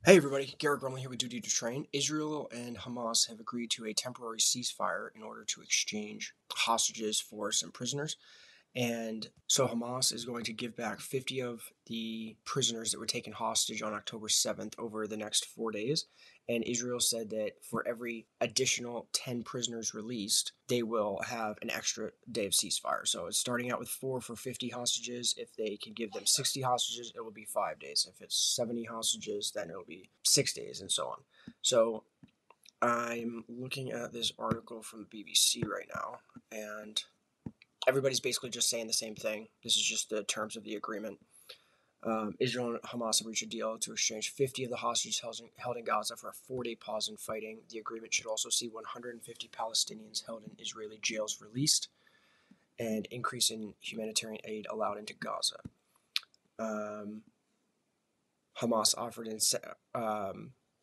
Hey everybody, Garrett Grumley here with Duty to Train. Israel and Hamas have agreed to a temporary ceasefire in order to exchange hostages for some prisoners. And so Hamas is going to give back 50 of the prisoners that were taken hostage on October 7th over the next 4 days. And Israel said that for every additional 10 prisoners released, they will have an extra day of ceasefire. So it's starting out with 4 for 50 hostages. If they can give them 60 hostages, it will be 5 days. If it's 70 hostages, then it'll be 6 days, and so on. So I'm looking at this article from the BBC right now, and everybody's basically just saying the same thing. This is just the terms of the agreement. Israel and Hamas have reached a deal to exchange 50 of the hostages held in Gaza for a 4-day pause in fighting. The agreement should also see 150 Palestinians held in Israeli jails released and increase in humanitarian aid allowed into Gaza.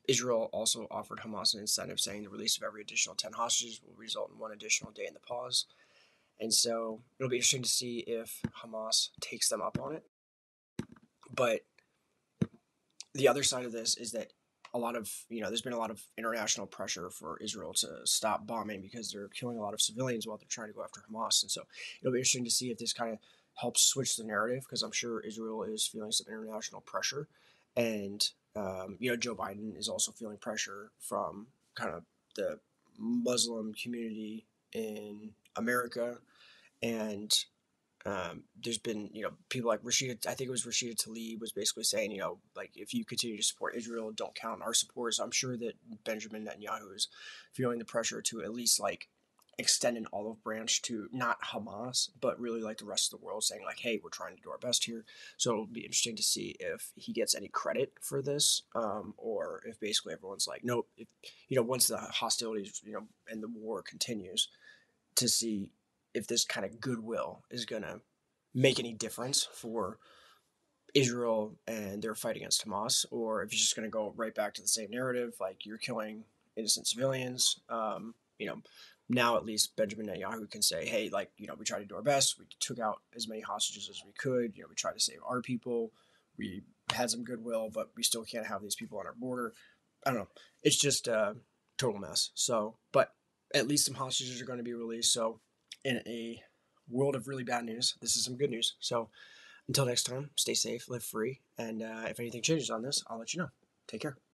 Israel also offered Hamas an incentive, saying the release of every additional 10 hostages will result in 1 additional day in the pause. And so it'll be interesting to see if Hamas takes them up on it. But the other side of this is that there's been a lot of international pressure for Israel to stop bombing because they're killing a lot of civilians while they're trying to go after Hamas. And so it'll be interesting to see if this kind of helps switch the narrative, because I'm sure Israel is feeling some international pressure. And, Joe Biden is also feeling pressure from kind of the Muslim community in America. And there's been, people like Rashida, I think it was Rashida Tlaib, was basically saying, if you continue to support Israel, don't count on our support. So I'm sure that Benjamin Netanyahu is feeling the pressure to at least extend an olive branch to not Hamas, but really the rest of the world, saying hey, we're trying to do our best here. So it'll be interesting to see if he gets any credit for this, or if basically everyone's like, nope. If, once the hostilities, and the war continues, to see if this kind of goodwill is going to make any difference for Israel and their fight against Hamas, or if it's just going to go right back to the same narrative, like you're killing innocent civilians. Now at least Benjamin Netanyahu can say, hey, we tried to do our best. We took out as many hostages as we could. We tried to save our people. We had some goodwill, but we still can't have these people on our border. I don't know. It's just a total mess. So, but at least some hostages are going to be released. So, in a world of really bad news, this is some good news. So, until next time, stay safe, live free, and if anything changes on this, I'll let you know. Take care.